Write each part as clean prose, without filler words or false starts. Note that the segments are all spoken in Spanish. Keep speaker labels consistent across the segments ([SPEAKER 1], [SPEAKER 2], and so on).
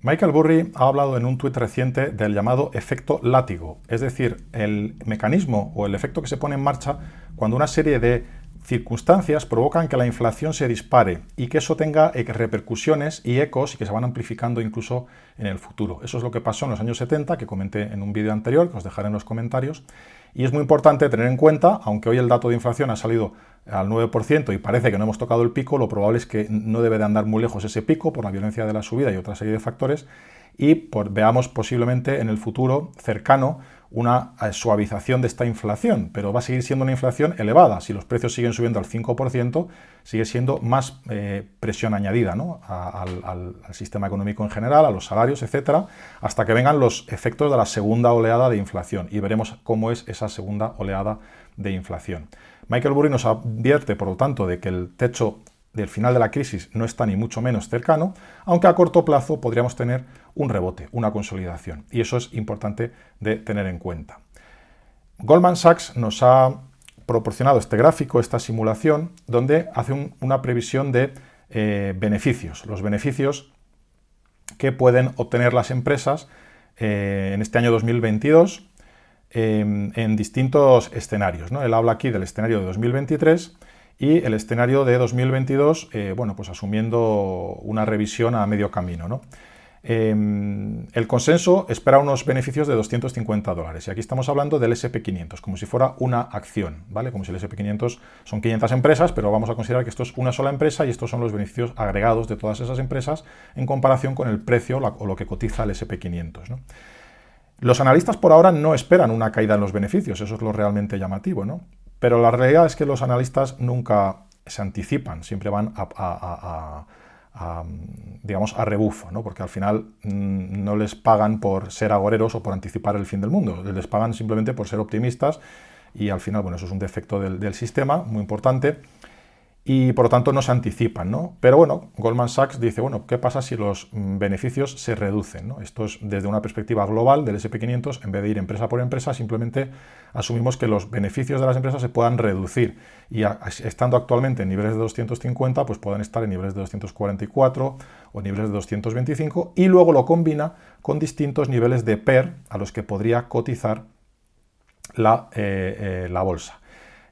[SPEAKER 1] Michael Burry ha hablado en un tuit reciente del llamado efecto látigo, es decir, el mecanismo o el efecto que se pone en marcha cuando una serie de circunstancias provocan que la inflación se dispare y que eso tenga repercusiones y ecos y que se van amplificando incluso en el futuro. Eso es lo que pasó en los años 70, que comenté en un vídeo anterior, que os dejaré en los comentarios, y es muy importante tener en cuenta, aunque hoy el dato de inflación ha salido al 9% y parece que no hemos tocado el pico, lo probable es que no debe de andar muy lejos ese pico por la violencia de la subida y otra serie de factores, y veamos posiblemente en el futuro cercano una suavización de esta inflación, pero va a seguir siendo una inflación elevada. Si los precios siguen subiendo al 5%, sigue siendo más presión añadida, ¿no?, al sistema económico en general, a los salarios, etcétera, hasta que vengan los efectos de la segunda oleada de inflación y veremos cómo es esa segunda oleada de inflación. Michael Burry nos advierte, por lo tanto, de que el techo del final de la crisis no está ni mucho menos cercano, aunque a corto plazo podríamos tener un rebote, una consolidación, y eso es importante de tener en cuenta. Goldman Sachs nos ha proporcionado este gráfico, esta simulación, donde hace una previsión de beneficios, los beneficios que pueden obtener las empresas en este año 2022 en distintos escenarios, ¿no? Él habla aquí del escenario de 2023 y el escenario de 2022, bueno, pues asumiendo una revisión a medio camino, ¿no? El consenso espera unos beneficios de $250 y aquí estamos hablando del SP500, como si fuera una acción, ¿vale? Como si el SP500 son 500 empresas, pero vamos a considerar que esto es una sola empresa y estos son los beneficios agregados de todas esas empresas en comparación con el precio o lo que cotiza el SP500, ¿no? Los analistas por ahora no esperan una caída en los beneficios, eso es lo realmente llamativo, ¿no? Pero la realidad es que los analistas nunca se anticipan, siempre van digamos, a rebufo, ¿no? Porque al final no les pagan por ser agoreros o por anticipar el fin del mundo, les pagan simplemente por ser optimistas y al final, bueno, eso es un defecto del sistema muy importante y por lo tanto no se anticipan, ¿no? Pero bueno, Goldman Sachs dice, bueno, ¿qué pasa si los beneficios se reducen, ¿no? Esto es desde una perspectiva global del SP500, en vez de ir empresa por empresa, simplemente asumimos que los beneficios de las empresas se puedan reducir y estando actualmente en niveles de 250, pues puedan estar en niveles de 244 o niveles de 225 y luego lo combina con distintos niveles de PER a los que podría cotizar la bolsa.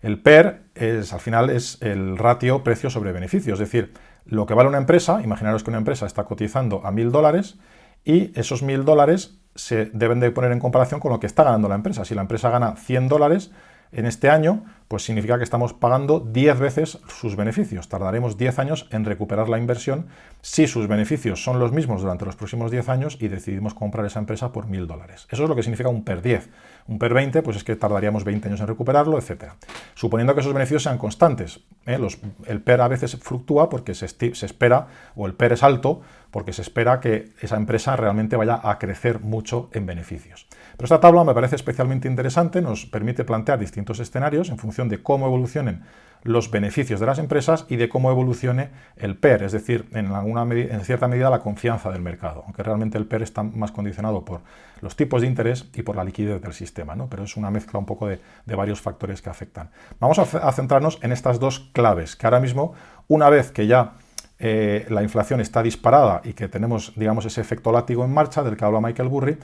[SPEAKER 1] El PER al final es el ratio precio sobre beneficio, es decir, lo que vale una empresa, imaginaros que una empresa está cotizando a $1000 y esos $1000 se deben de poner en comparación con lo que está ganando la empresa. Si la empresa gana $100 en este año, pues significa que estamos pagando 10 veces sus beneficios. Tardaremos 10 años en recuperar la inversión si sus beneficios son los mismos durante los próximos 10 años y decidimos comprar esa empresa por $1000. Eso es lo que significa un PER 10. Un PER 20, pues es que tardaríamos 20 años en recuperarlo, etc. Suponiendo que esos beneficios sean constantes. El PER a veces fluctúa porque se espera, o el PER es alto, porque se espera que esa empresa realmente vaya a crecer mucho en beneficios. Pero esta tabla me parece especialmente interesante, nos permite plantear distintos escenarios en función de cómo evolucionen los beneficios de las empresas y de cómo evolucione el PER, es decir, en cierta medida la confianza del mercado, aunque realmente el PER está más condicionado por los tipos de interés y por la liquidez del sistema, ¿no? Pero es una mezcla un poco de varios factores que afectan. Vamos a centrarnos en estas dos claves, que ahora mismo, una vez que ya la inflación está disparada y que tenemos, digamos, ese efecto látigo en marcha del que habla Michael Burry,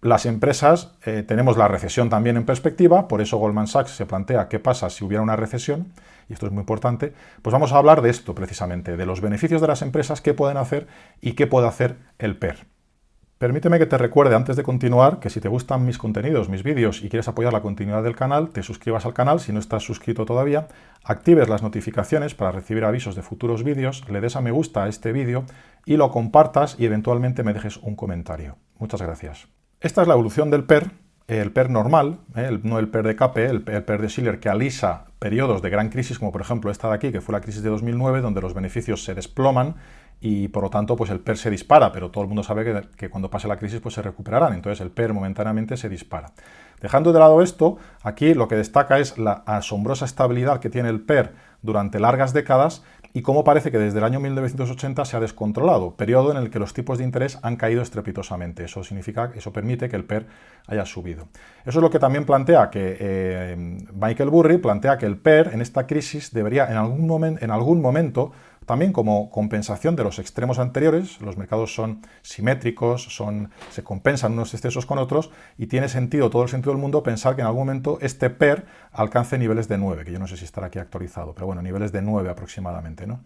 [SPEAKER 1] las empresas, tenemos la recesión también en perspectiva, por eso Goldman Sachs se plantea qué pasa si hubiera una recesión, y esto es muy importante, pues vamos a hablar de esto precisamente, de los beneficios de las empresas, qué pueden hacer y qué puede hacer el PER. Permíteme que te recuerde antes de continuar que si te gustan mis contenidos, mis vídeos y quieres apoyar la continuidad del canal, te suscribas al canal si no estás suscrito todavía, actives las notificaciones para recibir avisos de futuros vídeos, le des a me gusta a este vídeo y lo compartas y eventualmente me dejes un comentario. Muchas gracias. Esta es la evolución del PER, el PER normal, no el PER de CAPE, el PER de Shiller que alisa periodos de gran crisis como por ejemplo esta de aquí que fue la crisis de 2009 donde los beneficios se desploman y por lo tanto pues el PER se dispara, pero todo el mundo sabe que cuando pase la crisis pues se recuperarán, entonces el PER momentáneamente se dispara. Dejando de lado esto, aquí lo que destaca es la asombrosa estabilidad que tiene el PER durante largas décadas y cómo parece que desde el año 1980 se ha descontrolado, periodo en el que los tipos de interés han caído estrepitosamente. Eso permite que el PER haya subido. Eso es lo que también plantea Michael Burry plantea que el PER en esta crisis debería en algún momento también como compensación de los extremos anteriores. Los mercados son simétricos, se compensan unos excesos con otros, y tiene sentido, todo el sentido del mundo, pensar que en algún momento este PER alcance niveles de 9, que yo no sé si estará aquí actualizado, pero bueno, niveles de 9 aproximadamente, ¿no?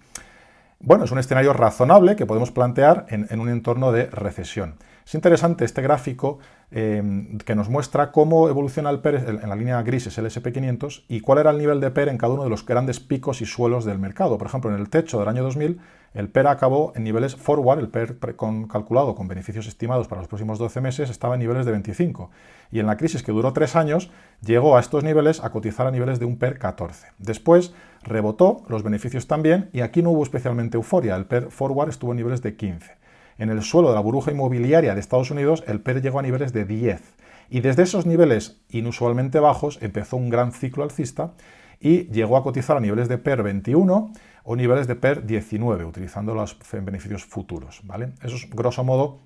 [SPEAKER 1] Bueno, es un escenario razonable que podemos plantear en un entorno de recesión. Es interesante este gráfico que nos muestra cómo evoluciona el PER en la línea gris, es el SP500, y cuál era el nivel de PER en cada uno de los grandes picos y suelos del mercado. Por ejemplo, en el techo del año 2000, el PER acabó en niveles forward, el PER calculado con beneficios estimados para los próximos 12 meses, estaba en niveles de 25. Y en la crisis, que duró 3 años, llegó a estos niveles a cotizar a niveles de un PER 14. Después rebotó, los beneficios también, y aquí no hubo especialmente euforia. El PER forward estuvo en niveles de 15. En el suelo de la burbuja inmobiliaria de Estados Unidos, el PER llegó a niveles de 10. Y desde esos niveles inusualmente bajos empezó un gran ciclo alcista y llegó a cotizar a niveles de PER 21 o niveles de PER 19, utilizando los beneficios futuros, ¿vale? Eso es, grosso modo,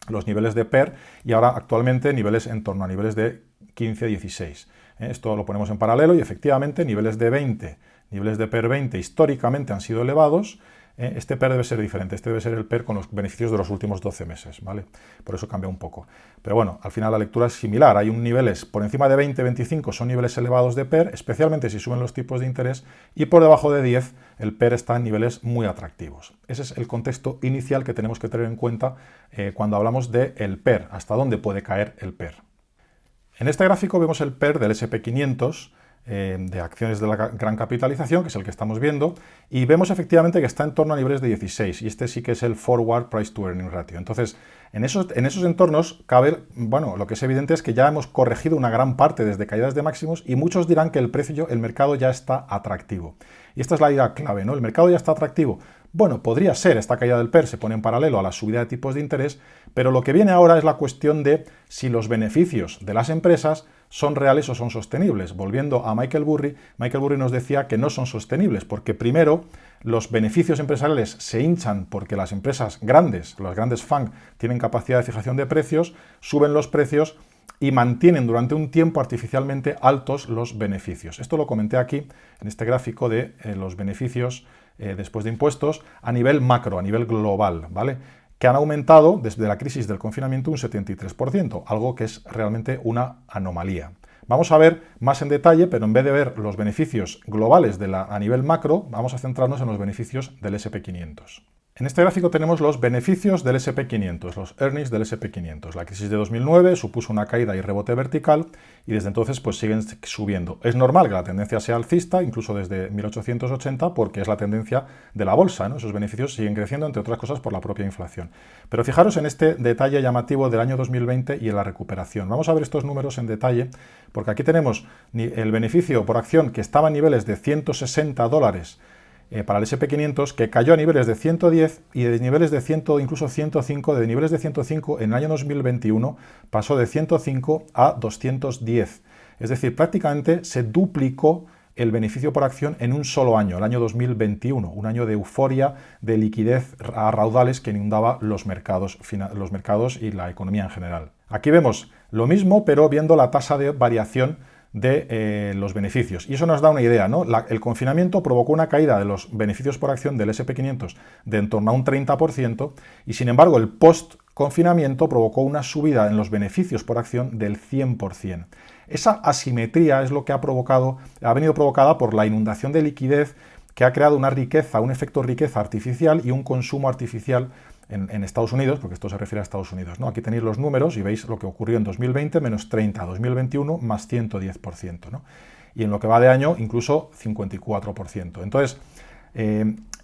[SPEAKER 1] los niveles de PER, y ahora actualmente niveles en torno a niveles de 15-16. Esto lo ponemos en paralelo y efectivamente niveles de 20, niveles de PER 20 históricamente han sido elevados. Este PER debe ser diferente, este debe ser el PER con los beneficios de los últimos 12 meses, ¿vale? Por eso cambia un poco. Pero bueno, al final la lectura es similar, hay niveles por encima de 20-25 son niveles elevados de PER, especialmente si suben los tipos de interés, y por debajo de 10 el PER está en niveles muy atractivos. Ese es el contexto inicial que tenemos que tener en cuenta cuando hablamos del PER, hasta dónde puede caer el PER. En este gráfico vemos el PER del SP500, de acciones de la gran capitalización, que es el que estamos viendo, y vemos efectivamente que está en torno a niveles de 16, y este sí que es el Forward Price to Earning Ratio. Entonces, en esos entornos cabe, bueno, lo que es evidente es que ya hemos corregido una gran parte desde caídas de máximos, y muchos dirán que el mercado ya está atractivo. Y esta es la idea clave, ¿no? ¿El mercado ya está atractivo? Bueno, podría ser, esta caída del PER se pone en paralelo a la subida de tipos de interés, pero lo que viene ahora es la cuestión de si los beneficios de las empresas son reales o son sostenibles. Volviendo a Michael Burry nos decía que no son sostenibles, porque primero los beneficios empresariales se hinchan porque las empresas grandes, los grandes FANG, tienen capacidad de fijación de precios, suben los precios y mantienen durante un tiempo artificialmente altos los beneficios. Esto lo comenté aquí en este gráfico de los beneficios después de impuestos a nivel macro, a nivel global, ¿vale? Que han aumentado desde la crisis del confinamiento un 73%, algo que es realmente una anomalía. Vamos a ver más en detalle, pero en vez de ver los beneficios globales a nivel macro, vamos a centrarnos en los beneficios del SP500. En este gráfico tenemos los beneficios del SP500, los earnings del SP500. La crisis de 2009 supuso una caída y rebote vertical y desde entonces pues siguen subiendo. Es normal que la tendencia sea alcista, incluso desde 1880, porque es la tendencia de la bolsa, ¿no? Esos beneficios siguen creciendo, entre otras cosas, por la propia inflación. Pero fijaros en este detalle llamativo del año 2020 y en la recuperación. Vamos a ver estos números en detalle, porque aquí tenemos el beneficio por acción que estaba en niveles de $160 para el SP500, que cayó a niveles de 110 y de niveles de 100, incluso 105, de niveles de 105 en el año 2021 pasó de 105 a 210. Es decir, prácticamente se duplicó el beneficio por acción en un solo año, el año 2021, un año de euforia, de liquidez a raudales que inundaba los mercados y la economía en general. Aquí vemos lo mismo, pero viendo la tasa de variación de los beneficios. Y eso nos da una idea, ¿no? El confinamiento provocó una caída de los beneficios por acción del SP500 de en torno a un 30%, y sin embargo el post-confinamiento provocó una subida en los beneficios por acción del 100%. Esa asimetría es lo que ha venido provocada por la inundación de liquidez que ha creado una riqueza, un efecto riqueza artificial y un consumo artificial en Estados Unidos, porque esto se refiere a Estados Unidos, ¿no? Aquí tenéis los números y veis lo que ocurrió en 2020, menos 30, 2021 más 110%, ¿no? Y en lo que va de año, incluso 54%. Entonces,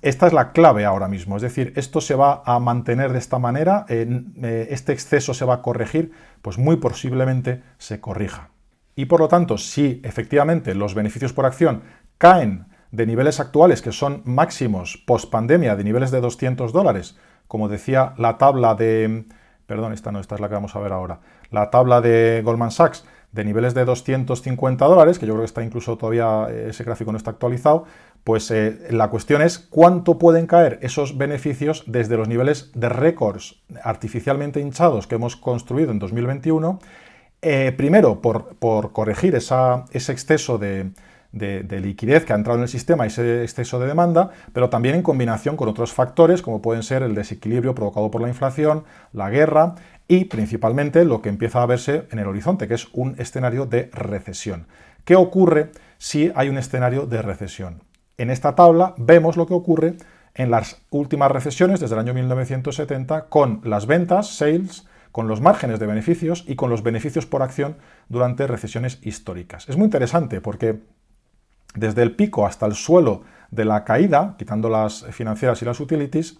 [SPEAKER 1] esta es la clave ahora mismo, es decir, esto se va a mantener de esta manera, este exceso se va a corregir, pues muy posiblemente se corrija. Y por lo tanto, si efectivamente los beneficios por acción caen de niveles actuales, que son máximos post-pandemia, de niveles de $200, como decía la tabla de... Perdón, esta es la que vamos a ver ahora. La tabla de Goldman Sachs, de niveles de $250, que yo creo que está incluso todavía, ese gráfico no está actualizado, pues la cuestión es cuánto pueden caer esos beneficios desde los niveles de récords artificialmente hinchados que hemos construido en 2021, primero por corregir ese exceso de de liquidez que ha entrado en el sistema y ese exceso de demanda, pero también en combinación con otros factores como pueden ser el desequilibrio provocado por la inflación, la guerra y principalmente lo que empieza a verse en el horizonte, que es un escenario de recesión. ¿Qué ocurre si hay un escenario de recesión? En esta tabla vemos lo que ocurre en las últimas recesiones desde el año 1970 con las ventas, sales, con los márgenes de beneficios y con los beneficios por acción durante recesiones históricas. Es muy interesante porque desde el pico hasta el suelo de la caída, quitando las financieras y las utilities,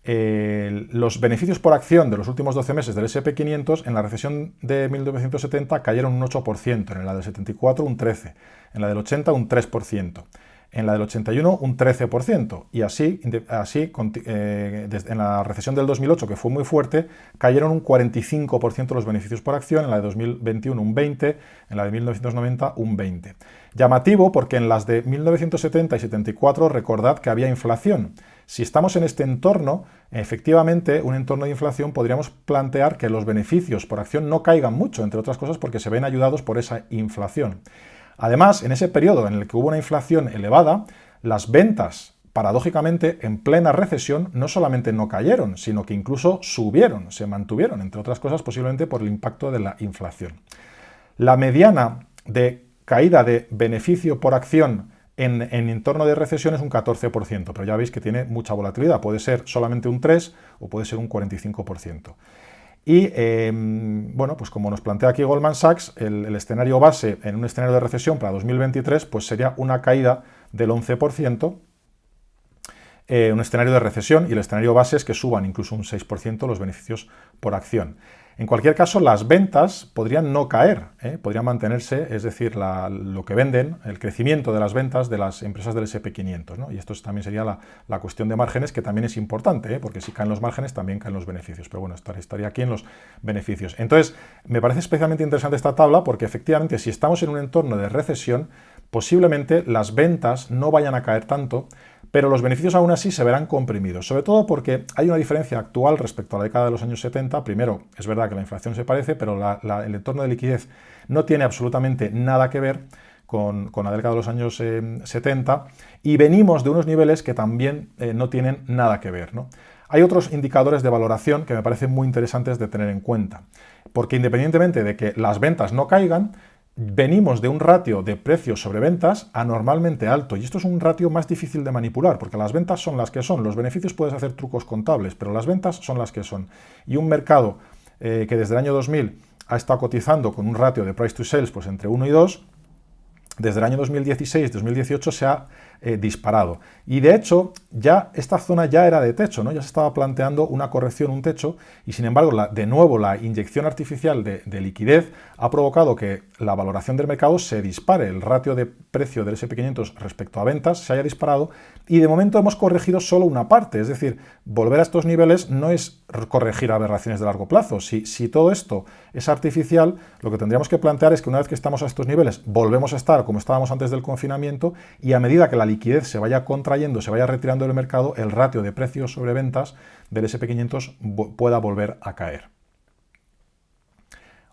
[SPEAKER 1] los beneficios por acción de los últimos 12 meses del S&P 500 en la recesión de 1970 cayeron un 8%, en la del 74 un 13%, en la del 80 un 3%, en la del 81 un 13%, y así en la recesión del 2008, que fue muy fuerte, cayeron un 45% los beneficios por acción, en la de 2021 un 20%, en la de 1990 un 20%. Llamativo porque en las de 1970 y 74 recordad que había inflación. Si estamos en este entorno, efectivamente, un entorno de inflación, podríamos plantear que los beneficios por acción no caigan mucho, entre otras cosas porque se ven ayudados por esa inflación. Además, en ese periodo en el que hubo una inflación elevada, las ventas, paradójicamente, en plena recesión, no solamente no cayeron, sino que incluso subieron, se mantuvieron, entre otras cosas, posiblemente por el impacto de la inflación. La mediana de caída de beneficio por acción en entorno de recesión es un 14%, pero ya veis que tiene mucha volatilidad, puede ser solamente un 3% o puede ser un 45%. Y bueno, pues como nos plantea aquí Goldman Sachs, el escenario base en un escenario de recesión para 2023 pues sería una caída del 11%, un escenario de recesión, y el escenario base es que suban incluso un 6% los beneficios por acción. En cualquier caso, las ventas podrían no caer, podrían mantenerse, es decir, lo que venden, el crecimiento de las ventas de las empresas del S&P 500, ¿no? Y esto también sería la cuestión de márgenes, que también es importante, porque si caen los márgenes también caen los beneficios, pero bueno, estaría aquí en los beneficios. Entonces, me parece especialmente interesante esta tabla porque efectivamente si estamos en un entorno de recesión, posiblemente las ventas no vayan a caer tanto, pero los beneficios aún así se verán comprimidos, sobre todo porque hay una diferencia actual respecto a la década de los años 70. Primero, es verdad que la inflación se parece, pero el entorno de liquidez no tiene absolutamente nada que ver con la década de los años 70, y venimos de unos niveles que también no tienen nada que ver, ¿no? Hay otros indicadores de valoración que me parecen muy interesantes de tener en cuenta, porque independientemente de que las ventas no caigan, venimos de un ratio de precios sobre ventas anormalmente alto, y esto es un ratio más difícil de manipular, porque las ventas son las que son, los beneficios puedes hacer trucos contables, pero las ventas son las que son. Y un mercado que desde el año 2000 ha estado cotizando con un ratio de price to sales pues entre 1 y 2, desde el año 2016-2018 se ha disparado. Y de hecho, ya esta zona ya era de techo, ¿no? Ya se estaba planteando una corrección, un techo, y sin embargo, de nuevo, la inyección artificial de liquidez ha provocado que la valoración del mercado se dispare. El ratio de precio del S&P 500 respecto a ventas se haya disparado, y de momento hemos corregido solo una parte. Es decir, volver a estos niveles no es corregir aberraciones de largo plazo. Si todo esto es artificial, lo que tendríamos que plantear es que una vez que estamos a estos niveles, volvemos a estar como estábamos antes del confinamiento, y a medida que la liquidez se vaya contrayendo, se vaya retirando del mercado, el ratio de precios sobre ventas del S&P 500 pueda volver a caer.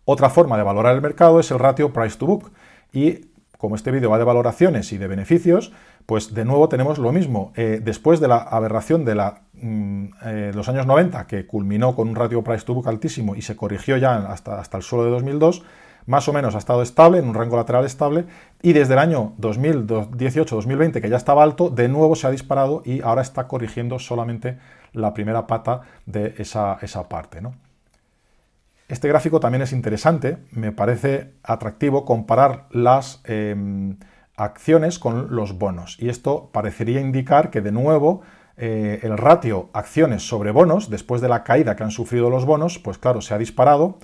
[SPEAKER 1] Otra forma de valorar el mercado es el ratio price to book, y como este vídeo va de valoraciones y de beneficios, pues de nuevo tenemos lo mismo. Después de la aberración de los años 90, que culminó con un ratio price to book altísimo y se corrigió ya hasta el suelo de 2002, más o menos ha estado estable, en un rango lateral estable, y desde el año 2018-2020, que ya estaba alto, de nuevo se ha disparado y ahora está corrigiendo solamente la primera pata de esa parte, ¿no? Este gráfico también es interesante, me parece atractivo comparar las acciones con los bonos, y esto parecería indicar que de nuevo el ratio acciones sobre bonos, después de la caída que han sufrido los bonos, pues claro, se ha disparado.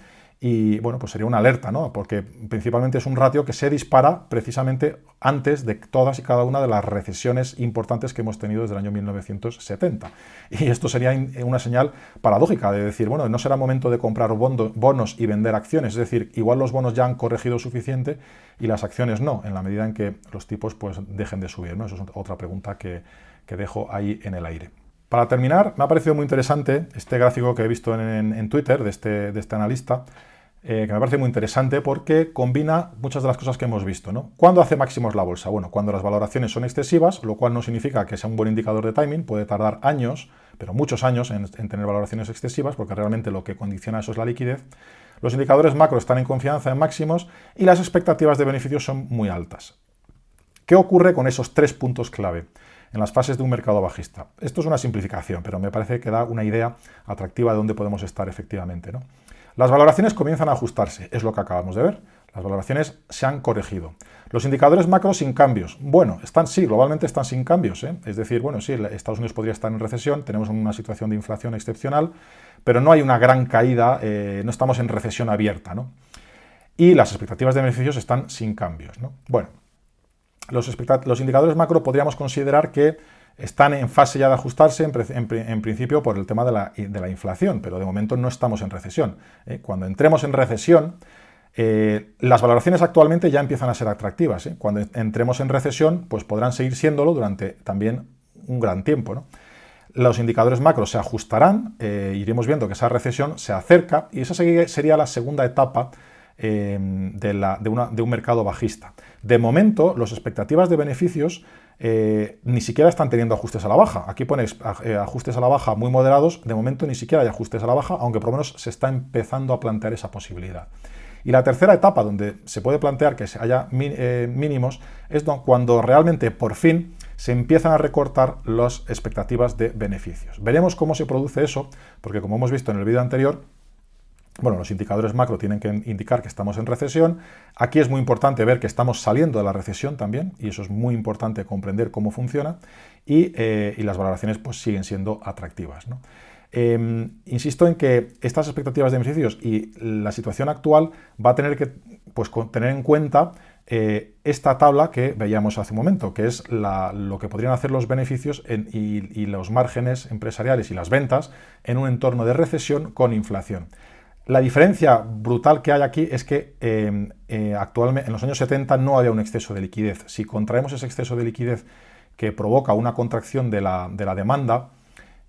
[SPEAKER 1] Y bueno, pues sería una alerta, ¿no? Porque principalmente es un ratio que se dispara precisamente antes de todas y cada una de las recesiones importantes que hemos tenido desde el año 1970. Y esto sería una señal paradójica de decir, bueno, no será momento de comprar bonos y vender acciones. Es decir, igual los bonos ya han corregido suficiente y las acciones no, en la medida en que los tipos pues dejen de subir, ¿no? Eso es otra pregunta que dejo ahí en el aire. Para terminar, me ha parecido muy interesante este gráfico que he visto en Twitter de este analista, que me parece muy interesante porque combina muchas de las cosas que hemos visto, ¿no? ¿Cuándo hace máximos la bolsa? Bueno, cuando las valoraciones son excesivas, lo cual no significa que sea un buen indicador de timing, puede tardar años, pero muchos años en tener valoraciones excesivas, porque realmente lo que condiciona eso es la liquidez. Los indicadores macro están en confianza en máximos y las expectativas de beneficios son muy altas. ¿Qué ocurre con esos 3 puntos clave en las fases de un mercado bajista? Esto es una simplificación, pero me parece que da una idea atractiva de dónde podemos estar efectivamente, ¿no? Las valoraciones comienzan a ajustarse, es lo que acabamos de ver. Las valoraciones se han corregido. Los indicadores macro sin cambios. Bueno, sí, globalmente están sin cambios, ¿eh? Es decir, bueno, sí, Estados Unidos podría estar en recesión, tenemos una situación de inflación excepcional, pero no hay una gran caída, no estamos en recesión abierta, ¿no? Y las expectativas de beneficios están sin cambios, ¿no? Bueno, los indicadores macro podríamos considerar que están en fase ya de ajustarse, en principio, por el tema de la inflación, pero de momento no estamos en recesión. Cuando entremos en recesión, las valoraciones actualmente ya empiezan a ser atractivas. Cuando entremos en recesión, pues podrán seguir siéndolo durante también un gran tiempo, ¿no? Los indicadores macro se ajustarán, iremos viendo que esa recesión se acerca y esa sería la segunda etapa de un mercado bajista. De momento, las expectativas de beneficios ni siquiera están teniendo ajustes a la baja. Aquí pone ajustes a la baja muy moderados, de momento ni siquiera hay ajustes a la baja, aunque por lo menos se está empezando a plantear esa posibilidad. Y la tercera etapa donde se puede plantear que haya mínimos es cuando realmente por fin se empiezan a recortar las expectativas de beneficios. Veremos cómo se produce eso, porque como hemos visto en el vídeo anterior, bueno, los indicadores macro tienen que indicar que estamos en recesión. Aquí es muy importante ver que estamos saliendo de la recesión también, y eso es muy importante comprender cómo funciona, y las valoraciones pues siguen siendo atractivas, ¿no? Insisto en que estas expectativas de beneficios y la situación actual va a tener que pues, tener en cuenta esta tabla que veíamos hace un momento, que es lo que podrían hacer los beneficios y los márgenes empresariales y las ventas en un entorno de recesión con inflación. La diferencia brutal que hay aquí es que actualmente, en los años 70 no había un exceso de liquidez. Si contraemos ese exceso de liquidez que provoca una contracción de la demanda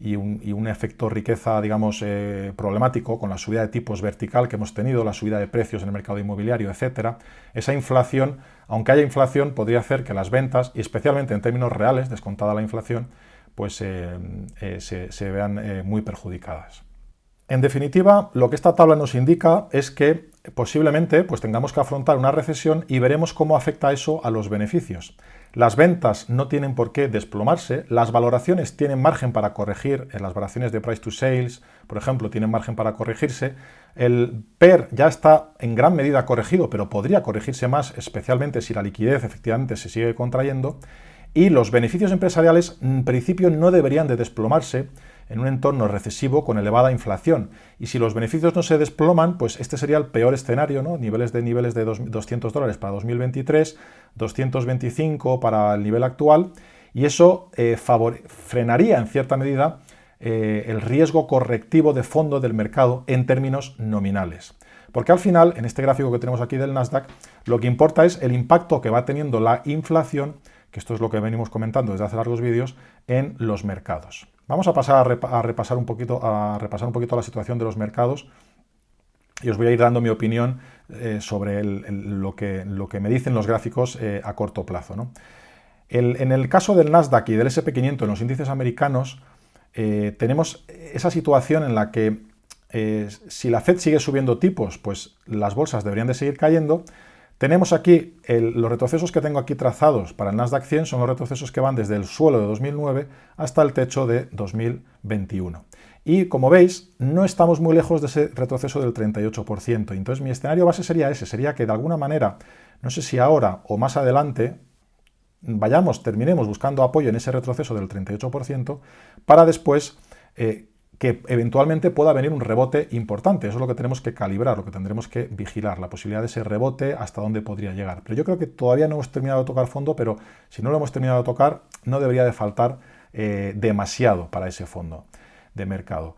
[SPEAKER 1] y un efecto riqueza, digamos, problemático con la subida de tipos vertical que hemos tenido, la subida de precios en el mercado inmobiliario, etcétera, esa inflación, aunque haya inflación, podría hacer que las ventas, y especialmente en términos reales, descontada la inflación, pues se vean muy perjudicadas. En definitiva, lo que esta tabla nos indica es que posiblemente pues, tengamos que afrontar una recesión y veremos cómo afecta eso a los beneficios. Las ventas no tienen por qué desplomarse, las valoraciones tienen margen para corregir, en las valoraciones de price to sales, por ejemplo, tienen margen para corregirse. El PER ya está en gran medida corregido, pero podría corregirse más, especialmente si la liquidez efectivamente se sigue contrayendo. Y los beneficios empresariales, en principio, no deberían de desplomarse en un entorno recesivo con elevada inflación. Y si los beneficios no se desploman, pues este sería el peor escenario, ¿no? Niveles de $200 para 2023, 225 para el nivel actual, y eso frenaría en cierta medida el riesgo correctivo de fondo del mercado en términos nominales. Porque al final, en este gráfico que tenemos aquí del Nasdaq, lo que importa es el impacto que va teniendo la inflación, que esto es lo que venimos comentando desde hace largos vídeos, en los mercados. Vamos a pasar a repasar un poquito la situación de los mercados y os voy a ir dando mi opinión sobre lo que me dicen los gráficos a corto plazo, ¿no? En el caso del Nasdaq y del S&P 500 en los índices americanos, tenemos esa situación en la que si la Fed sigue subiendo tipos, pues las bolsas deberían de seguir cayendo. Tenemos aquí los retrocesos que tengo aquí trazados para el Nasdaq 100 son los retrocesos que van desde el suelo de 2009 hasta el techo de 2021. Y como veis, no estamos muy lejos de ese retroceso del 38%. Entonces mi escenario base sería ese, sería que de alguna manera, no sé si ahora o más adelante, terminemos buscando apoyo en ese retroceso del 38% para después que eventualmente pueda venir un rebote importante. Eso es lo que tenemos que calibrar, lo que tendremos que vigilar, la posibilidad de ese rebote, hasta dónde podría llegar. Pero yo creo que todavía no hemos terminado de tocar fondo, pero si no lo hemos terminado de tocar, no debería de faltar demasiado para ese fondo de mercado.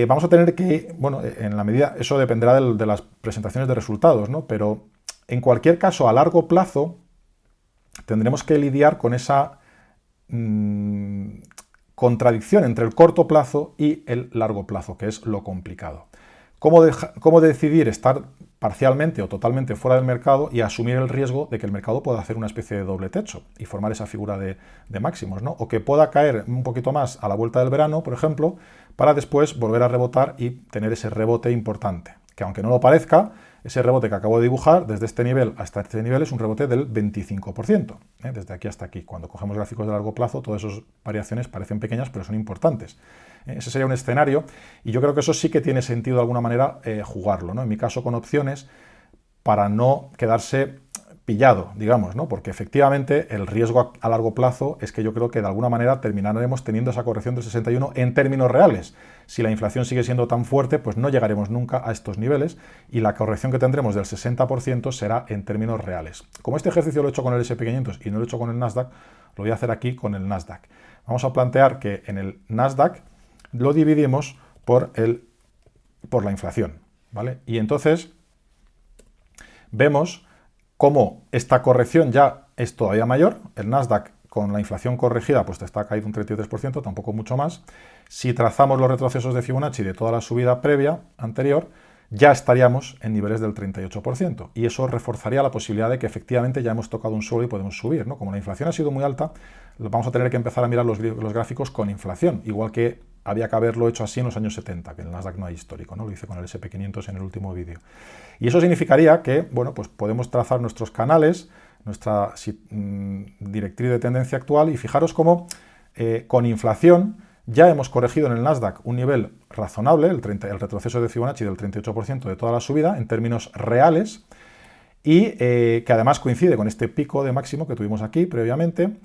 [SPEAKER 1] Vamos a tener que, bueno, en la medida, eso dependerá de las presentaciones de resultados, ¿no? Pero en cualquier caso, a largo plazo, tendremos que lidiar con esa contradicción entre el corto plazo y el largo plazo, que es lo complicado. ¿Cómo decidir estar parcialmente o totalmente fuera del mercado y asumir el riesgo de que el mercado pueda hacer una especie de doble techo y formar esa figura de máximos, ¿no? O que pueda caer un poquito más a la vuelta del verano, por ejemplo, para después volver a rebotar y tener ese rebote importante. Que aunque no lo parezca, ese rebote que acabo de dibujar, desde este nivel hasta este nivel, es un rebote del 25%, desde aquí hasta aquí. Cuando cogemos gráficos de largo plazo, todas esas variaciones parecen pequeñas, pero son importantes. Ese sería un escenario, y yo creo que eso sí que tiene sentido de alguna manera jugarlo, ¿no? En mi caso con opciones, para no quedarse pillado, digamos, ¿no? Porque efectivamente el riesgo a largo plazo es que yo creo que de alguna manera terminaremos teniendo esa corrección del 61 en términos reales. Si la inflación sigue siendo tan fuerte, pues no llegaremos nunca a estos niveles y la corrección que tendremos del 60% será en términos reales. Como este ejercicio lo he hecho con el S&P 500 y no lo he hecho con el Nasdaq, lo voy a hacer aquí con el Nasdaq. Vamos a plantear que en el Nasdaq lo dividimos por la inflación, ¿vale? Y entonces vemos cómo esta corrección ya es todavía mayor. El Nasdaq con la inflación corregida pues está caído un 33%, tampoco mucho más. Si trazamos los retrocesos de Fibonacci de toda la subida previa, anterior, ya estaríamos en niveles del 38%. Y eso reforzaría la posibilidad de que efectivamente ya hemos tocado un suelo y podemos subir, ¿no? Como la inflación ha sido muy alta, vamos a tener que empezar a mirar los gráficos con inflación, igual que había que haberlo hecho así en los años 70, que en el Nasdaq no hay histórico, ¿no? Lo hice con el S&P 500 en el último vídeo. Y eso significaría que, bueno, pues podemos trazar nuestros canales, nuestra directriz de tendencia actual, y fijaros cómo con inflación ya hemos corregido en el Nasdaq un nivel razonable, el retroceso de Fibonacci del 38% de toda la subida, en términos reales, y que además coincide con este pico de máximo que tuvimos aquí previamente.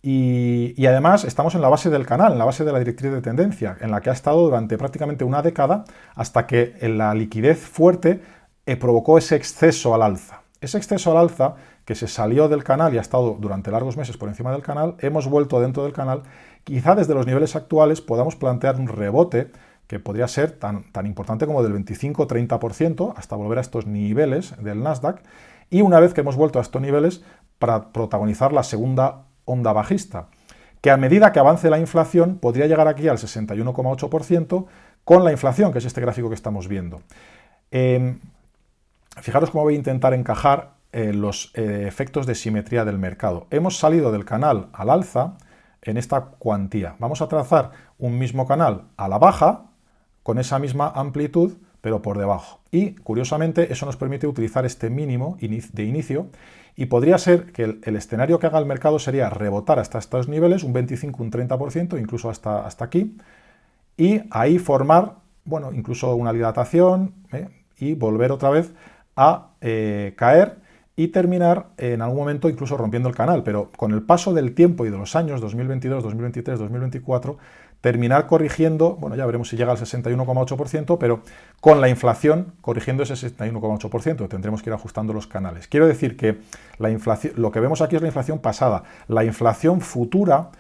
[SPEAKER 1] Y además estamos en la base del canal, en la base de la directriz de tendencia, en la que ha estado durante prácticamente una década, hasta que la liquidez fuerte provocó ese exceso al alza. Ese exceso al alza que se salió del canal y ha estado durante largos meses por encima del canal, hemos vuelto dentro del canal. Quizá desde los niveles actuales podamos plantear un rebote que podría ser tan importante como del 25-30% hasta volver a estos niveles del Nasdaq, y una vez que hemos vuelto a estos niveles, para protagonizar la segunda onda bajista, que a medida que avance la inflación podría llegar aquí al 61,8% con la inflación, que es este gráfico que estamos viendo. Fijaros cómo voy a intentar encajar los efectos de simetría del mercado. Hemos salido del canal al alza en esta cuantía. Vamos a trazar un mismo canal a la baja con esa misma amplitud, pero por debajo. Y, curiosamente, eso nos permite utilizar este mínimo de inicio, y podría ser que el escenario que haga el mercado sería rebotar hasta estos niveles, un 25, un 30%, incluso hasta aquí, y ahí formar, bueno, incluso una dilatación, y volver otra vez a caer y terminar en algún momento incluso rompiendo el canal, pero con el paso del tiempo y de los años 2022, 2023, 2024, terminar corrigiendo, bueno, ya veremos si llega al 61,8%, pero con la inflación corrigiendo ese 61,8%, tendremos que ir ajustando los canales. Quiero decir que la inflación, lo que vemos aquí es la inflación pasada. La inflación futura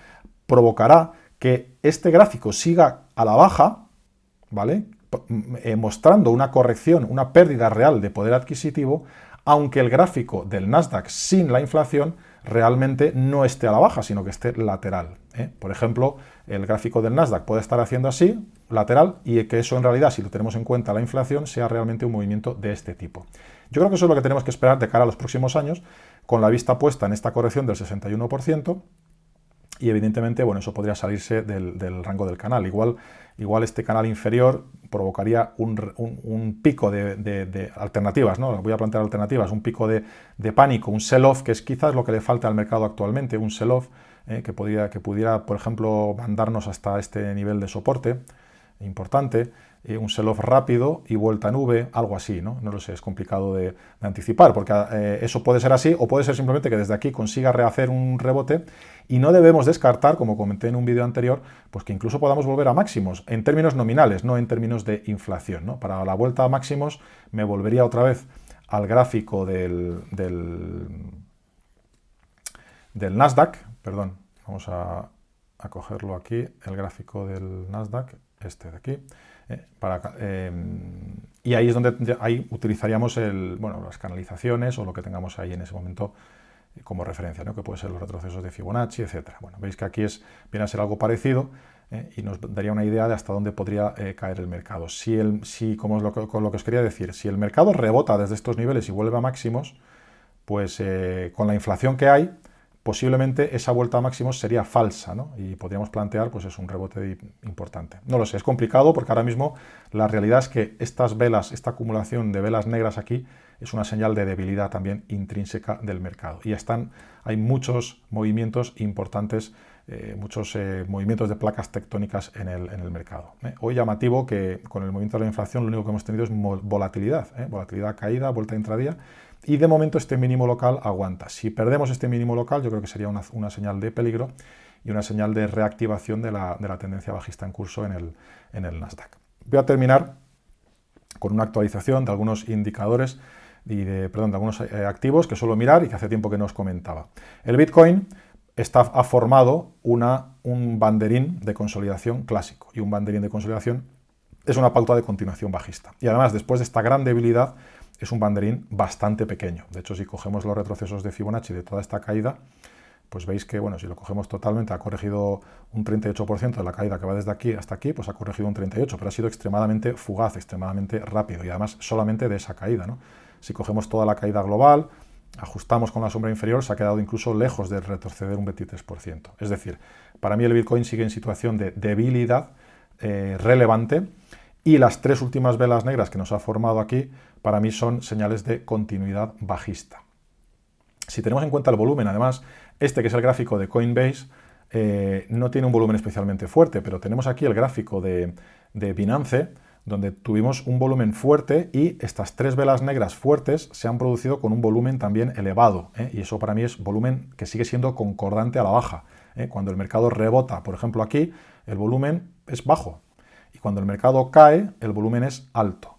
[SPEAKER 1] provocará que este gráfico siga a la baja, ¿vale? Mostrando una corrección, una pérdida real de poder adquisitivo, aunque el gráfico del Nasdaq sin la inflación realmente no esté a la baja, sino que esté lateral. Por ejemplo, el gráfico del Nasdaq puede estar haciendo así, lateral, y que eso en realidad, si lo tenemos en cuenta la inflación, sea realmente un movimiento de este tipo. Yo creo que eso es lo que tenemos que esperar de cara a los próximos años, con la vista puesta en esta corrección del 61%, y evidentemente, bueno, eso podría salirse del rango del canal. Igual este canal inferior provocaría un pico de alternativas, ¿no? Voy a plantear alternativas, un pico de pánico, un sell-off, que es quizás lo que le falta al mercado actualmente, un sell-off que pudiera, por ejemplo, mandarnos hasta este nivel de soporte importante, un sell-off rápido y vuelta en V, algo así, ¿no? No lo sé, es complicado de anticipar, porque eso puede ser así, o puede ser simplemente que desde aquí consiga rehacer un rebote, y no debemos descartar, como comenté en un vídeo anterior, pues que incluso podamos volver a máximos, en términos nominales, no en términos de inflación, ¿no? Para la vuelta a máximos me volvería otra vez al gráfico del Nasdaq, perdón, vamos a cogerlo aquí, el gráfico del Nasdaq, este de aquí, y ahí es donde utilizaríamos las canalizaciones o lo que tengamos ahí en ese momento como referencia, ¿no? Que puede ser los retrocesos de Fibonacci, etc. Bueno, veis que aquí viene a ser algo parecido. y nos daría una idea de hasta dónde podría caer el mercado. Como es con lo que os quería decir, si el mercado rebota desde estos niveles y vuelve a máximos, pues con la inflación que hay, posiblemente esa vuelta a máximos sería falsa, ¿no? Y podríamos plantear, pues es un rebote importante. No lo sé, es complicado porque ahora mismo la realidad es que estas velas, esta acumulación de velas negras aquí, es una señal de debilidad también intrínseca del mercado. Y hay muchos movimientos importantes, muchos movimientos de placas tectónicas en el mercado. Hoy llamativo que con el movimiento de la inflación lo único que hemos tenido es volatilidad, volatilidad caída, vuelta intradía, y de momento este mínimo local aguanta. Si perdemos este mínimo local, yo creo que sería una señal de peligro y una señal de reactivación de la tendencia bajista en curso en el Nasdaq. Voy a terminar con una actualización de algunos indicadores de algunos activos que suelo mirar y que hace tiempo que no os comentaba. El Bitcoin ha formado un banderín de consolidación clásico, y un banderín de consolidación es una pauta de continuación bajista. Y además, después de esta gran debilidad, es un banderín bastante pequeño. De hecho, si cogemos los retrocesos de Fibonacci de toda esta caída, pues veis que, bueno, si lo cogemos totalmente, ha corregido un 38% de la caída que va desde aquí hasta aquí, pues ha corregido un 38%, pero ha sido extremadamente fugaz, extremadamente rápido, y además solamente de esa caída, ¿no? Si cogemos toda la caída global, ajustamos con la sombra inferior, se ha quedado incluso lejos de retroceder un 23%. Es decir, para mí el Bitcoin sigue en situación de debilidad relevante, y las tres últimas velas negras que nos ha formado aquí, para mí son señales de continuidad bajista. Si tenemos en cuenta el volumen, además, este que es el gráfico de Coinbase, no tiene un volumen especialmente fuerte, pero tenemos aquí el gráfico de Binance, donde tuvimos un volumen fuerte, y estas tres velas negras fuertes se han producido con un volumen también elevado, y eso para mí es volumen que sigue siendo concordante a la baja. Cuando el mercado rebota, por ejemplo aquí, el volumen es bajo, y cuando el mercado cae, el volumen es alto.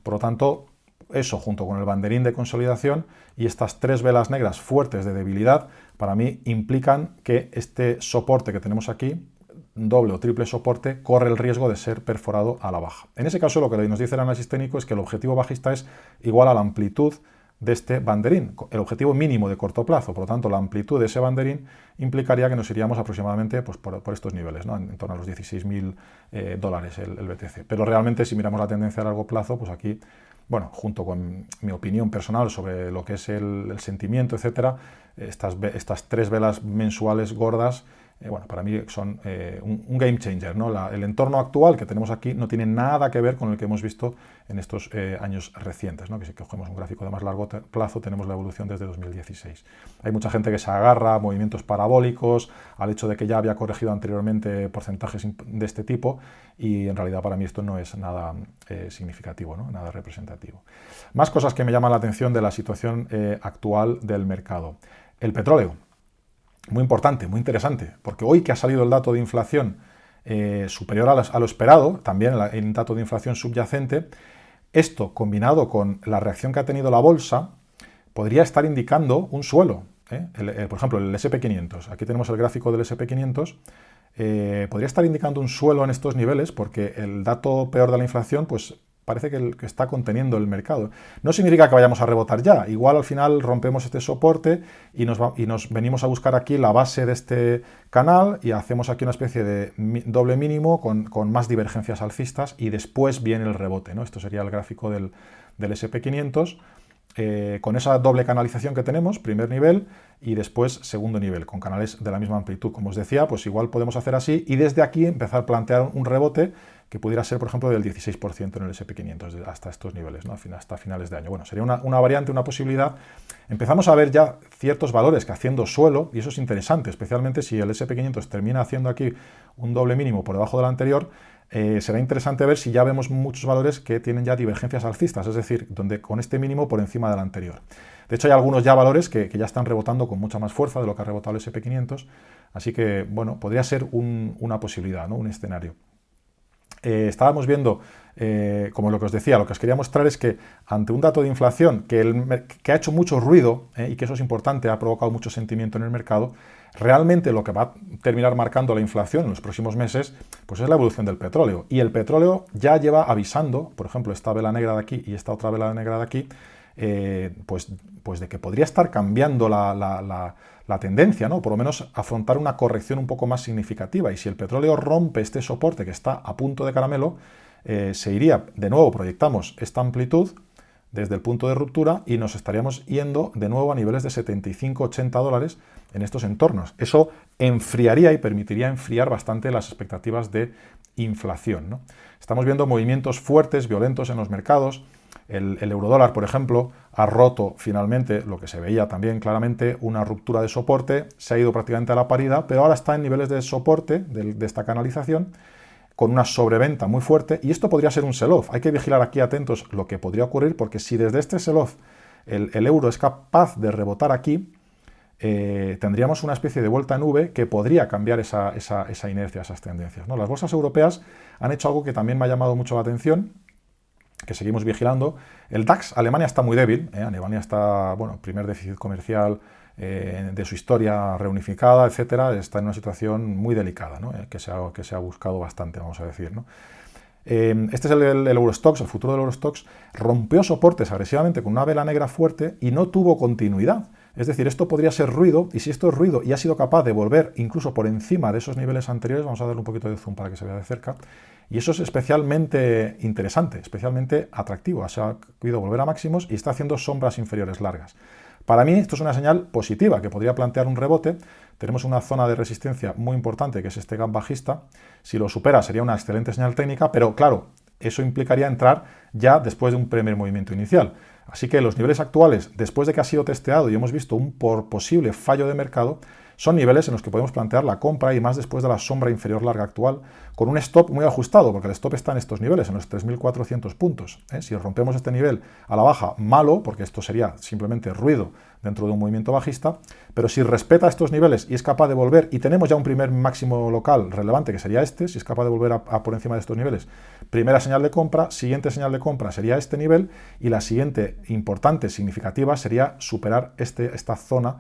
[SPEAKER 1] Por lo tanto, eso junto con el banderín de consolidación y estas tres velas negras fuertes de debilidad, para mí implican que este soporte que tenemos aquí, doble o triple soporte, corre el riesgo de ser perforado a la baja. En ese caso, lo que nos dice el análisis técnico es que el objetivo bajista es igual a la amplitud de este banderín, el objetivo mínimo de corto plazo. Por lo tanto, la amplitud de ese banderín implicaría que nos iríamos aproximadamente pues, por estos niveles, ¿no? En torno a los 16.000 dólares el BTC. Pero realmente, si miramos la tendencia a largo plazo, pues aquí, bueno, junto con mi opinión personal sobre lo que es el sentimiento, etcétera, estas tres velas mensuales gordas, bueno, para mí son un game changer, ¿no? El entorno actual que tenemos aquí no tiene nada que ver con el que hemos visto en estos años recientes, ¿no? Que si cogemos un gráfico de más largo plazo, tenemos la evolución desde 2016. Hay mucha gente que se agarra a movimientos parabólicos, al hecho de que ya había corregido anteriormente porcentajes de este tipo, y en realidad para mí esto no es nada significativo, ¿no? Nada representativo. Más cosas que me llaman la atención de la situación actual del mercado. El petróleo. Muy importante, muy interesante, porque hoy que ha salido el dato de inflación superior a lo esperado, también el dato de inflación subyacente, esto combinado con la reacción que ha tenido la bolsa, podría estar indicando un suelo. Por ejemplo, el SP500, aquí tenemos el gráfico del SP500, podría estar indicando un suelo en estos niveles, porque el dato peor de la inflación, pues parece que está conteniendo el mercado. No significa que vayamos a rebotar ya. Igual al final rompemos este soporte y nos venimos a buscar aquí la base de este canal y hacemos aquí una especie de doble mínimo con más divergencias alcistas, y después viene el rebote, ¿no? Esto sería el gráfico del SP500. Con esa doble canalización que tenemos, primer nivel y después segundo nivel, con canales de la misma amplitud. Como os decía, pues igual podemos hacer así y desde aquí empezar a plantear un rebote que pudiera ser, por ejemplo, del 16% en el SP500 hasta estos niveles, ¿no? Hasta finales de año. Bueno, sería una variante, una posibilidad. Empezamos a ver ya ciertos valores que haciendo suelo, y eso es interesante, especialmente si el SP500 termina haciendo aquí un doble mínimo por debajo del anterior. Será interesante ver si ya vemos muchos valores que tienen ya divergencias alcistas, es decir, donde con este mínimo por encima del anterior. De hecho, hay algunos ya valores que ya están rebotando con mucha más fuerza de lo que ha rebotado el SP500, así que, bueno, podría ser una posibilidad, ¿no? Un escenario. Estábamos viendo, como lo que os decía, lo que os quería mostrar es que ante un dato de inflación que ha hecho mucho ruido, y que eso es importante, ha provocado mucho sentimiento en el mercado, realmente lo que va a terminar marcando la inflación en los próximos meses, pues es la evolución del petróleo. Y el petróleo ya lleva avisando, por ejemplo, esta vela negra de aquí y esta otra vela negra de aquí, pues de que podría estar cambiando la tendencia, ¿no? Por lo menos afrontar una corrección un poco más significativa. Y si el petróleo rompe este soporte que está a punto de caramelo, se iría, de nuevo proyectamos esta amplitud desde el punto de ruptura y nos estaríamos yendo de nuevo a niveles de 75-80 dólares en estos entornos. Eso enfriaría y permitiría enfriar bastante las expectativas de inflación, ¿no? Estamos viendo movimientos fuertes, violentos en los mercados. El eurodólar, por ejemplo, ha roto finalmente, lo que se veía también claramente, una ruptura de soporte, se ha ido prácticamente a la paridad, pero ahora está en niveles de soporte de esta canalización, con una sobreventa muy fuerte, y esto podría ser un sell-off. Hay que vigilar aquí atentos lo que podría ocurrir, porque si desde este sell-off el euro es capaz de rebotar aquí, tendríamos una especie de vuelta en V que podría cambiar esa inercia, esas tendencias, ¿no? Las bolsas europeas han hecho algo que también me ha llamado mucho la atención, que seguimos vigilando. El DAX, Alemania está muy débil, Alemania está, bueno, primer déficit comercial de su historia reunificada, etcétera, está en una situación muy delicada, ¿no? que se ha buscado bastante, vamos a decir, ¿no? Este es el Eurostoxx, el futuro del Eurostoxx, rompió soportes agresivamente con una vela negra fuerte y no tuvo continuidad. Es decir, esto podría ser ruido, y si esto es ruido y ha sido capaz de volver incluso por encima de esos niveles anteriores, vamos a darle un poquito de zoom para que se vea de cerca, y eso es especialmente interesante, especialmente atractivo. Se ha podido volver a máximos y está haciendo sombras inferiores largas. Para mí esto es una señal positiva que podría plantear un rebote. Tenemos una zona de resistencia muy importante que es este gap bajista. Si lo supera sería una excelente señal técnica, pero claro, eso implicaría entrar ya después de un primer movimiento inicial. Así que los niveles actuales, después de que ha sido testeado y hemos visto un posible fallo de mercado, son niveles en los que podemos plantear la compra y más después de la sombra inferior larga actual, con un stop muy ajustado, porque el stop está en estos niveles, en los 3.400 puntos. Si rompemos este nivel a la baja, malo, porque esto sería simplemente ruido dentro de un movimiento bajista, pero si respeta estos niveles y es capaz de volver, y tenemos ya un primer máximo local relevante, que sería este, si es capaz de volver a por encima de estos niveles, primera señal de compra, siguiente señal de compra sería este nivel, y la siguiente importante, significativa, sería superar esta zona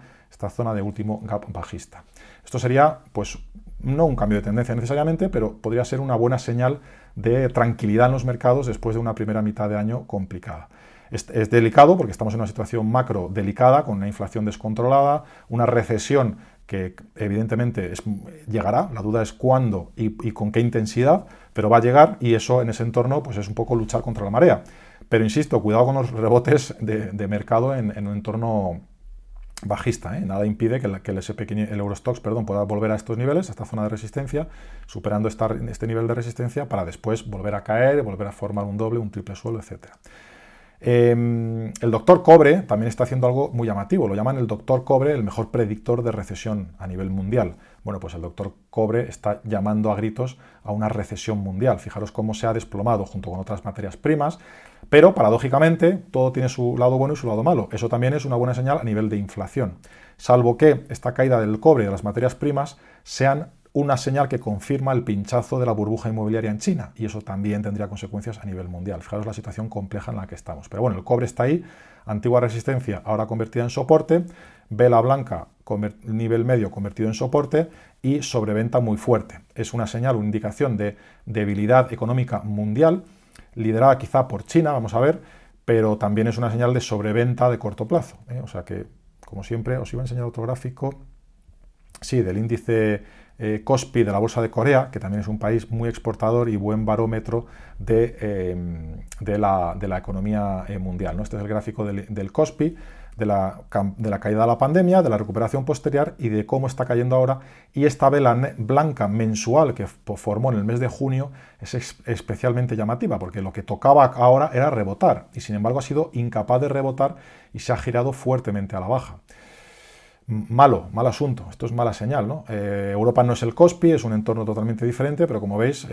[SPEAKER 1] de último gap bajista. Esto sería, pues, no un cambio de tendencia necesariamente, pero podría ser una buena señal de tranquilidad en los mercados después de una primera mitad de año complicada. Es delicado porque estamos en una situación macro delicada, con una inflación descontrolada, una recesión que evidentemente llegará, la duda es cuándo y con qué intensidad, pero va a llegar, y eso en ese entorno pues es un poco luchar contra la marea. Pero insisto, cuidado con los rebotes de mercado en un entorno bajista, Nada impide que el Eurostoxx, pueda volver a estos niveles, a esta zona de resistencia, superando este nivel de resistencia para después volver a caer, volver a formar un doble, un triple suelo, etc. El doctor Cobre también está haciendo algo muy llamativo. Lo llaman el doctor Cobre el mejor predictor de recesión a nivel mundial. Bueno, pues el doctor Cobre está llamando a gritos a una recesión mundial. Fijaros cómo se ha desplomado junto con otras materias primas, pero paradójicamente todo tiene su lado bueno y su lado malo. Eso también es una buena señal a nivel de inflación, salvo que esta caída del cobre y de las materias primas sean una señal que confirma el pinchazo de la burbuja inmobiliaria en China, y eso también tendría consecuencias a nivel mundial. Fijaros la situación compleja en la que estamos. Pero bueno, el cobre está ahí, antigua resistencia, ahora convertida en soporte, vela blanca, nivel medio convertido en soporte, y sobreventa muy fuerte. Es una señal, una indicación de debilidad económica mundial, liderada quizá por China, vamos a ver, pero también es una señal de sobreventa de corto plazo. O sea que, como siempre, os iba a enseñar otro gráfico, sí, del índice Kospi de la Bolsa de Corea, que también es un país muy exportador y buen barómetro de la economía mundial, ¿no? Este es el gráfico del Kospi, de la caída de la pandemia, de la recuperación posterior y de cómo está cayendo ahora. Y esta vela blanca mensual que formó en el mes de junio es especialmente llamativa, porque lo que tocaba ahora era rebotar, y sin embargo ha sido incapaz de rebotar y se ha girado fuertemente a la baja. Mal asunto, esto es mala señal, ¿no? Europa no es el Kospi, es un entorno totalmente diferente, pero como veis,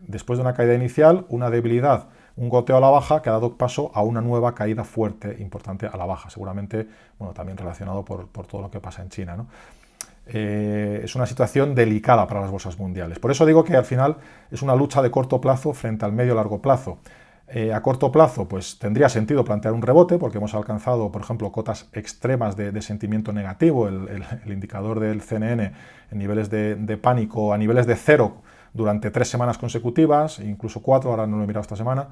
[SPEAKER 1] después de una caída inicial, una debilidad, un goteo a la baja que ha dado paso a una nueva caída fuerte, importante a la baja, seguramente, bueno, también relacionado por todo lo que pasa en China, ¿no? Es una situación delicada para las bolsas mundiales. Por eso digo que al final es una lucha de corto plazo frente al medio-largo plazo. A corto plazo, pues tendría sentido plantear un rebote, porque hemos alcanzado, por ejemplo, cotas extremas de sentimiento negativo, el indicador del CNN en niveles de pánico, a niveles de 0 durante 3 semanas consecutivas, incluso 4, ahora no lo he mirado esta semana,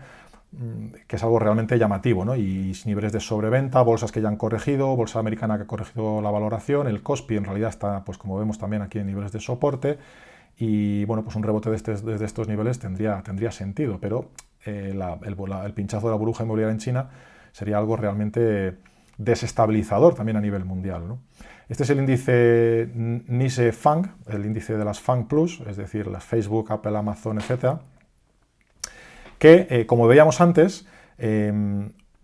[SPEAKER 1] que es algo realmente llamativo, ¿no? Y niveles de sobreventa, bolsas que ya han corregido, bolsa americana que ha corregido la valoración, el Kospi en realidad está, pues como vemos también aquí en niveles de soporte, y bueno, pues un rebote desde estos niveles tendría sentido, pero el pinchazo de la burbuja inmobiliaria en China sería algo realmente desestabilizador también a nivel mundial, ¿no? Este es el índice NISE FANG, el índice de las FANG Plus, es decir, las Facebook, Apple, Amazon, etcétera, que, como veíamos antes,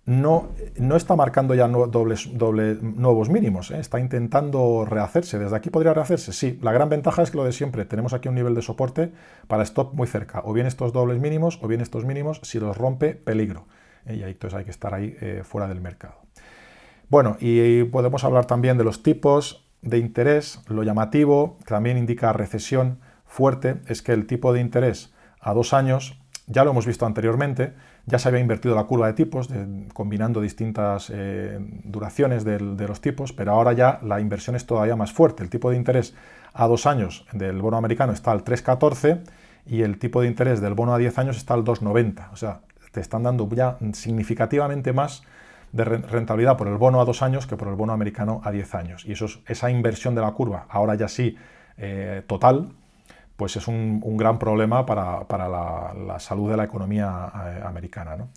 [SPEAKER 1] no está marcando ya nuevos mínimos, está intentando rehacerse. ¿Desde aquí podría rehacerse? Sí, la gran ventaja es que lo de siempre, tenemos aquí un nivel de soporte para stop muy cerca, o bien estos dobles mínimos, o bien estos mínimos, si los rompe, peligro. Y ahí, entonces hay que estar ahí fuera del mercado. Bueno, y podemos hablar también de los tipos de interés. Lo llamativo, que también indica recesión fuerte, es que el tipo de interés a 2 años, ya lo hemos visto anteriormente, ya se había invertido la curva de tipos, combinando distintas duraciones de los tipos, pero ahora ya la inversión es todavía más fuerte. El tipo de interés a 2 años del bono americano está al 3,14 y el tipo de interés del bono a 10 años está al 2,90. O sea, te están dando ya significativamente más de rentabilidad por el bono a 2 años que por el bono americano a 10 años. Y esa inversión de la curva, ahora ya sí, total, pues es un gran problema para la salud de la economía americana, ¿no?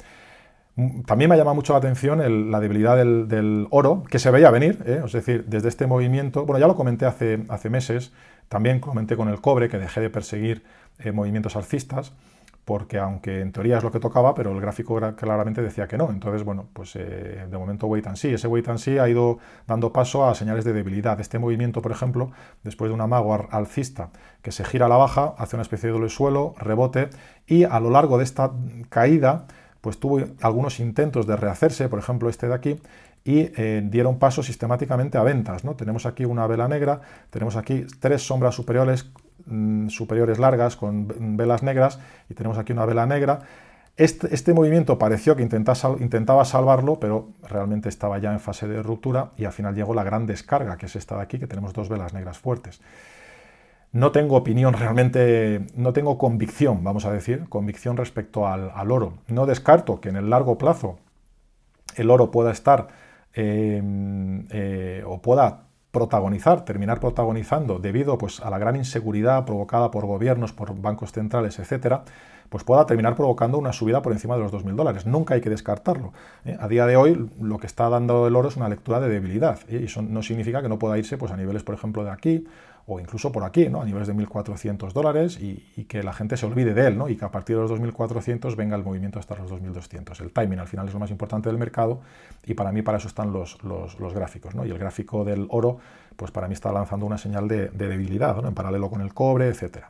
[SPEAKER 1] También me llama mucho la atención la debilidad del oro, que se veía venir, es decir, desde este movimiento, bueno, ya lo comenté hace meses, también comenté con el cobre, que dejé de perseguir movimientos alcistas, porque aunque en teoría es lo que tocaba, pero el gráfico claramente decía que no. Entonces, bueno, pues de momento wait and see. Ese wait and see ha ido dando paso a señales de debilidad. Este movimiento, por ejemplo, después de un amago alcista que se gira a la baja, hace una especie de doble suelo, rebote, y a lo largo de esta caída, pues tuvo algunos intentos de rehacerse, por ejemplo este de aquí, y dieron paso sistemáticamente a ventas, ¿no? Tenemos aquí una vela negra, tenemos aquí 3 sombras superiores largas con velas negras, y tenemos aquí una vela negra. Este movimiento pareció que intentaba salvarlo, pero realmente estaba ya en fase de ruptura, y al final llegó la gran descarga, que es esta de aquí, que tenemos 2 velas negras fuertes. No tengo opinión realmente, no tengo convicción, vamos a decir, convicción respecto al oro. No descarto que en el largo plazo el oro pueda estar o pueda terminar protagonizando, debido pues, a la gran inseguridad provocada por gobiernos, por bancos centrales, etcétera, pues pueda terminar provocando una subida por encima de los $2.000. Nunca hay que descartarlo. A día de hoy lo que está dando el oro es una lectura de debilidad, y eso no significa que no pueda irse pues, a niveles, por ejemplo, de aquí, o incluso por aquí, ¿no? A niveles de $1.400, y que la gente se olvide de él, ¿no? Y que a partir de los 2.400 venga el movimiento hasta los 2.200. El timing al final es lo más importante del mercado, y para mí para eso están los gráficos, ¿no? Y el gráfico del oro, pues para mí está lanzando una señal de debilidad, ¿no? En paralelo con el cobre, etc.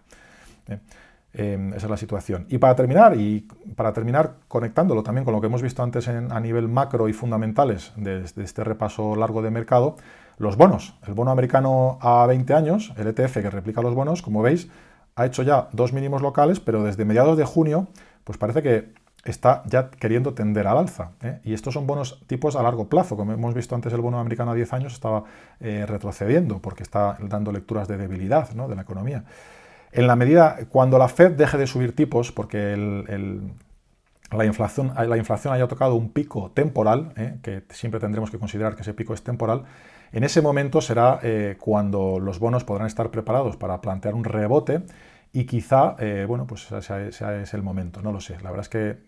[SPEAKER 1] Esa es la situación. Y para terminar conectándolo también con lo que hemos visto antes a nivel macro y fundamentales de este repaso largo de mercado, los bonos. El bono americano a 20 años, el ETF que replica los bonos, como veis, ha hecho ya 2 mínimos locales, pero desde mediados de junio, pues parece que está ya queriendo tender al alza, ¿eh? Y estos son bonos tipos a largo plazo. Como hemos visto antes, el bono americano a 10 años estaba retrocediendo porque está dando lecturas de debilidad, ¿no?, de la economía. En la medida, cuando la Fed deje de subir tipos, porque la inflación haya tocado un pico temporal, que siempre tendremos que considerar que ese pico es temporal, en ese momento será cuando los bonos podrán estar preparados para plantear un rebote, y quizá, bueno, pues ese es el momento, no lo sé. La verdad es que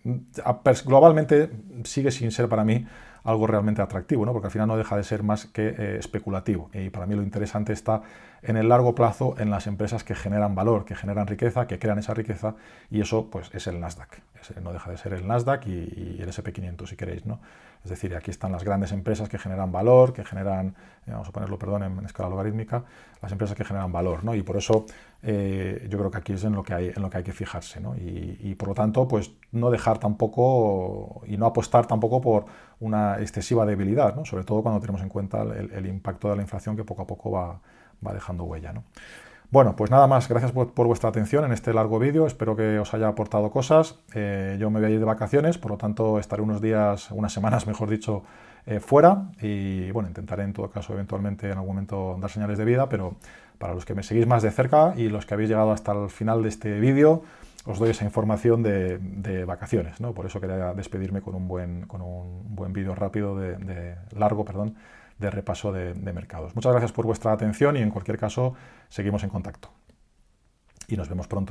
[SPEAKER 1] globalmente sigue sin ser para mí algo realmente atractivo, ¿no? Porque al final no deja de ser más que especulativo. Y para mí lo interesante está en el largo plazo, en las empresas que generan valor, que generan riqueza, que crean esa riqueza, y eso pues es el Nasdaq. No deja de ser el Nasdaq y el S&P 500, si queréis, ¿no? Es decir, aquí están las grandes empresas que generan valor, que generan, vamos a ponerlo, perdón, en escala logarítmica, las empresas que generan valor, ¿no? Y por eso yo creo que aquí es en lo que hay que fijarse, ¿no? Y por lo tanto, pues no dejar tampoco y no apostar tampoco por una excesiva debilidad, ¿no? Sobre todo cuando tenemos en cuenta el impacto de la inflación, que poco a poco va dejando huella, ¿no? Bueno, pues nada más, gracias por vuestra atención en este largo vídeo, espero que os haya aportado cosas. Yo me voy a ir de vacaciones, por lo tanto estaré unas semanas, mejor dicho, fuera, y bueno, intentaré en todo caso eventualmente en algún momento dar señales de vida, pero para los que me seguís más de cerca y los que habéis llegado hasta el final de este vídeo, os doy esa información de vacaciones, ¿no? Por eso quería despedirme con un buen vídeo rápido, largo, de repaso de mercados. Muchas gracias por vuestra atención y en cualquier caso seguimos en contacto. Y nos vemos pronto.